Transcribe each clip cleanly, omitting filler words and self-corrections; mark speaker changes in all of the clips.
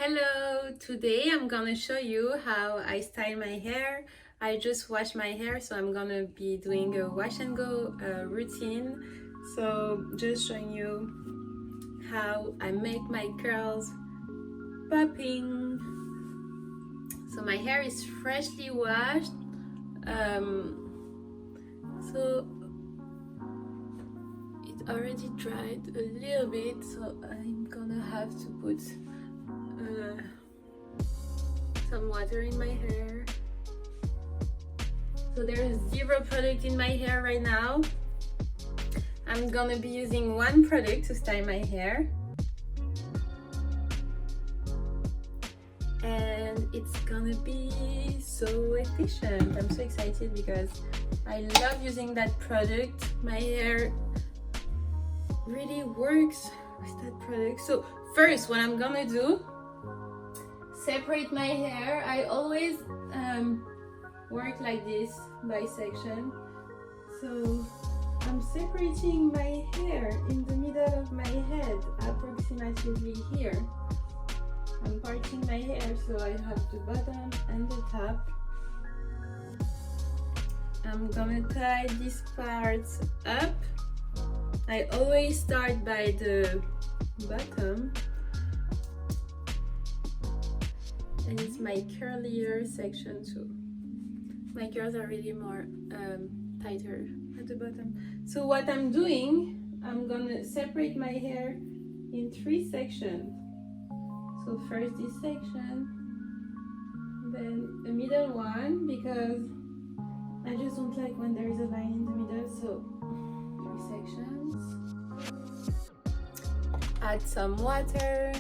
Speaker 1: Hello, today I'm gonna show you how I style my hair. I just wash my hair, so I'm gonna be doing a wash and go routine. So just showing you how I make my curls popping. So my hair is freshly washed. So it already dried a little bit, so I'm gonna have to put some water in my hair. So there is zero product in my hair right now. I'm gonna be using one product to style my hair, and it's gonna be so efficient. I'm so excited because I love using that product. My hair really works with that product. So first, what I'm gonna do, separate my hair. I always work like this by section. So I'm separating my hair in the middle of my head, approximately here. I'm parting my hair so I have the bottom and the top. I'm gonna tie these parts up. I always start by the bottom. And it's my curlier section too. My curls are really more tighter at the bottom. So what I'm doing, I'm gonna separate my hair in 3 sections. So first this section, then a middle one, because I just don't like when there is a line in the middle. So 3 sections. Add some water,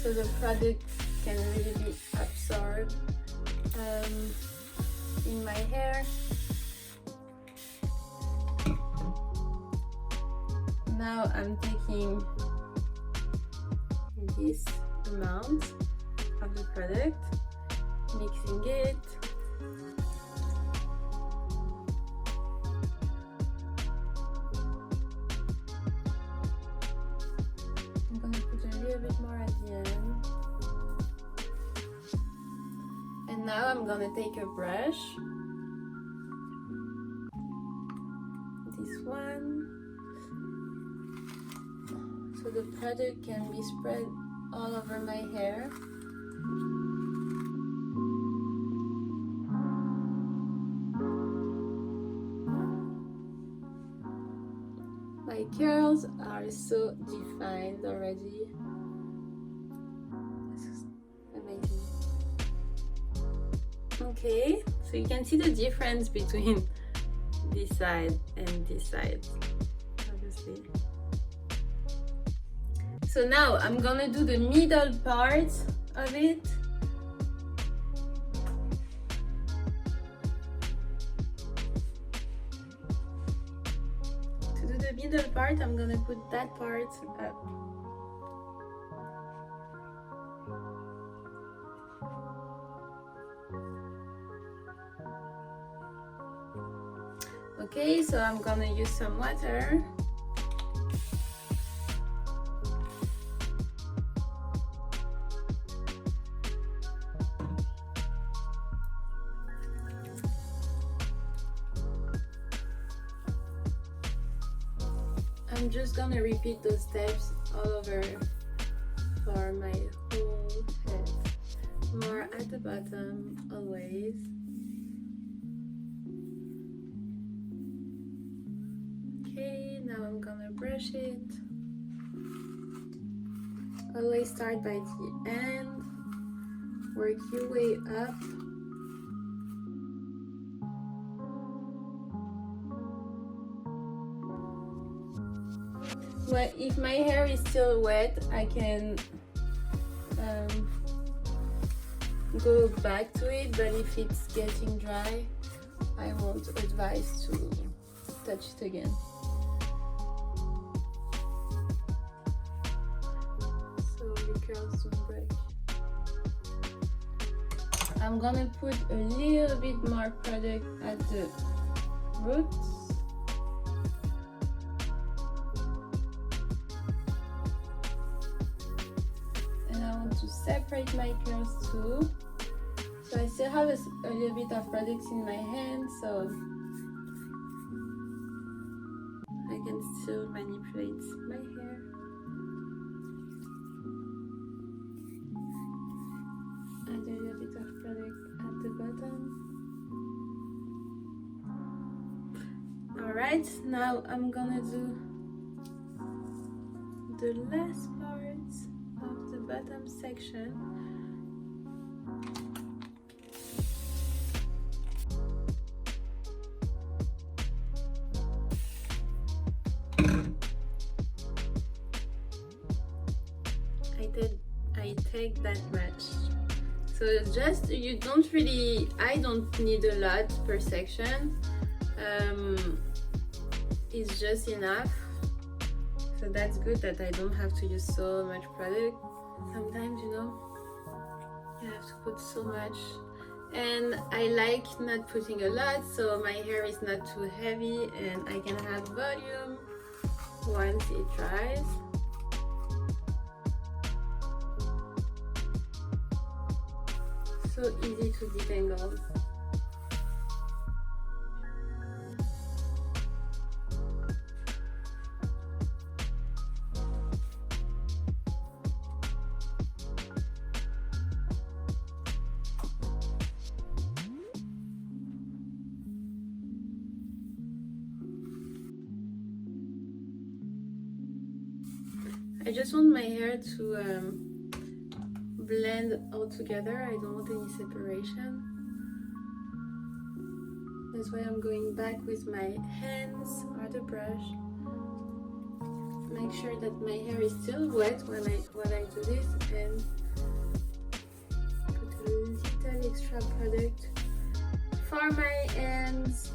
Speaker 1: so the product can really be absorbed in my hair. Now I'm taking this amount of the product, mixing it. I'm gonna put a little bit more at the end. And now I'm gonna take a brush, this one, so the product can be spread all over my hair. My curls are so defined already. This is amazing. Okay, so you can see the difference between this side and this side, obviously. So now I'm gonna do the middle part of it. To do the middle part, I'm gonna put that part up. Okay, so I'm gonna use some water. I'm just gonna repeat those steps all over for my whole head. More at the bottom, always. Okay, now I'm gonna brush it. Always start by the end, work your way up. Well, if my hair is still wet, I can go back to it, but if it's getting dry, I won't advise to touch it again. So the curls don't break. I'm gonna put a little bit more product at the roots. to separate my curls too. So I still have a little bit of product in my hand, so I can still manipulate my hair. Add a little bit of product at the bottom. Alright, now I'm gonna do the last part of the bottom section. I take that much. So just, you don't really, I don't need a lot per section. It's just enough. So that's good that I don't have to use so much product. Sometimes, you know, you have to put so much. And I like not putting a lot, so my hair is not too heavy and I can have volume once it dries. So easy to detangle. I just want my hair to blend all together. I don't want any separation. That's why I'm going back with my hands or the brush. Make sure that my hair is still wet when I do this, and put a little extra product for my ends.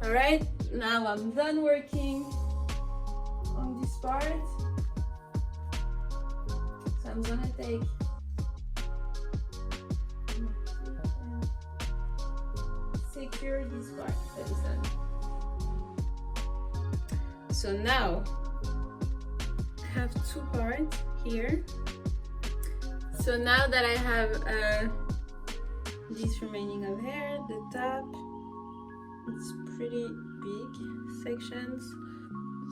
Speaker 1: Alright, now I'm done working on this part. So I'm gonna take and secure this part. That is done. So now I have two parts here. So now that I have this remaining of hair, the top, it's pretty big sections.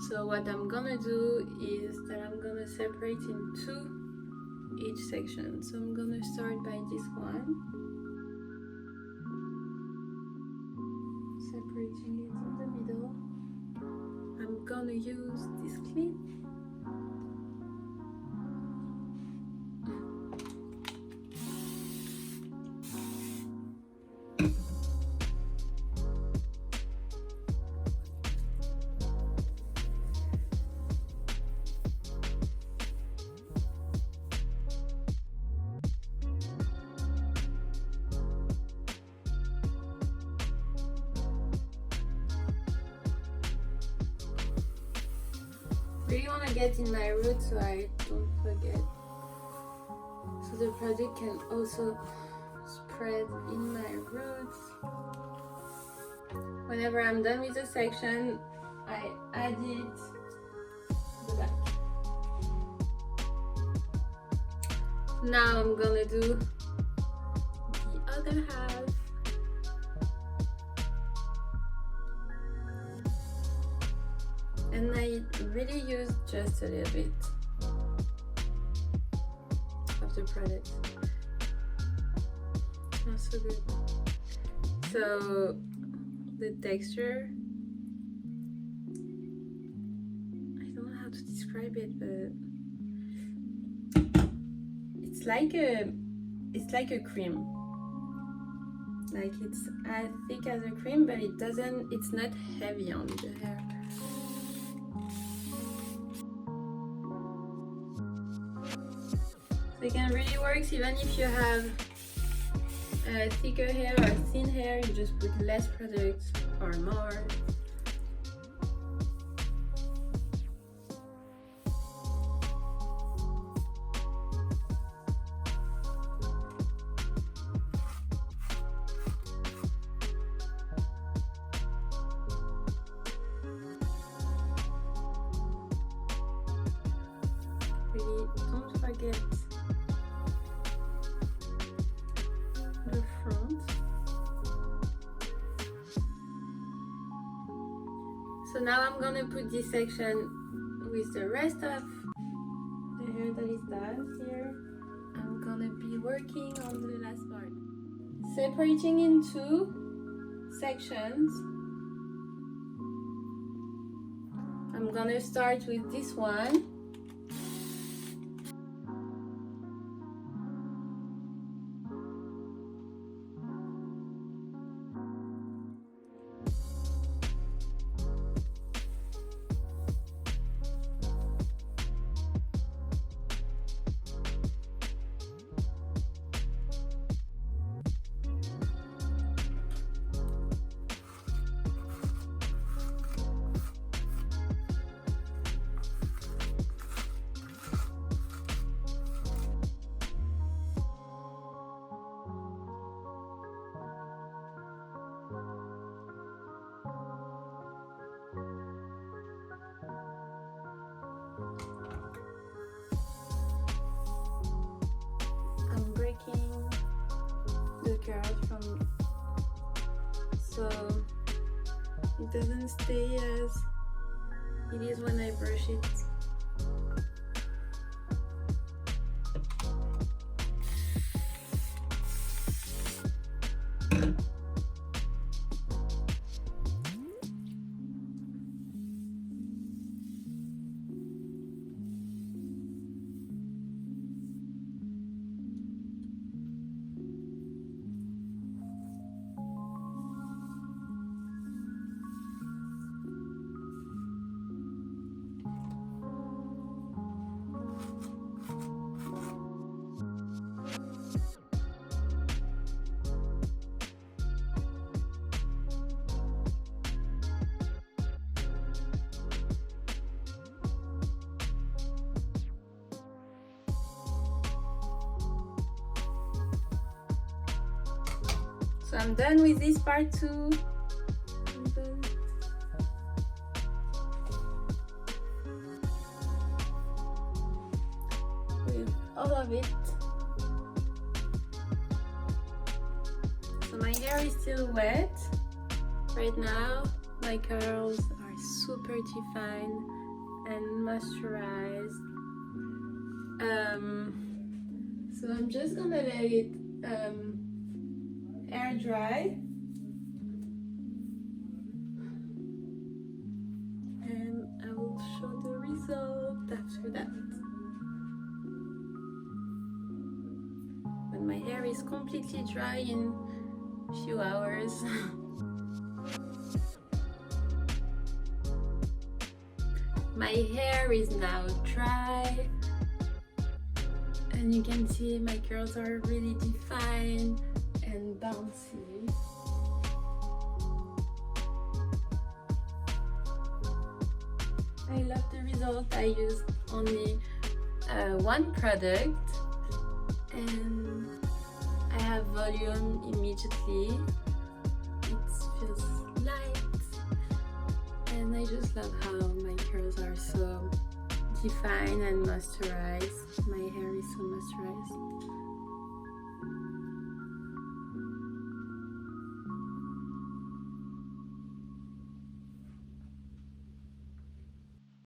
Speaker 1: So what I'm gonna do is that I'm gonna separate in two each section. So I'm gonna start by this one, separating it in the middle. I'm gonna use this clip. Really want to get in my roots so I don't forget. So the product can also spread in my roots. Whenever I'm done with the section, I add it to the back. Now I'm gonna do the other half. And I really use just a little bit of the product. Smells so good. So the texture, I don't know how to describe it, but it's like a cream. Like it's as thick as a cream, but it's not heavy on the hair. So it can really work even if you have thicker hair or thin hair. You just put less product or more. Really don't forget the front. So now I'm gonna put this section with the rest of the hair that is done here. I'm gonna be working on the last part. Separating into sections. I'm gonna start with this one. The curl from so it doesn't stay as it is when I brush it. So I'm done with this part too. With all of it. So my hair is still wet. Right now my curls are super defined and moisturized. So I'm just gonna let it air dry, and I will show the result after that. When my hair is completely dry in a few hours. My hair is now dry, and you can see my curls are really defined and bouncy. I love the result. I used only one product and I have volume immediately. It feels light and I just love how my curls are so defined and moisturized. My hair is so moisturized.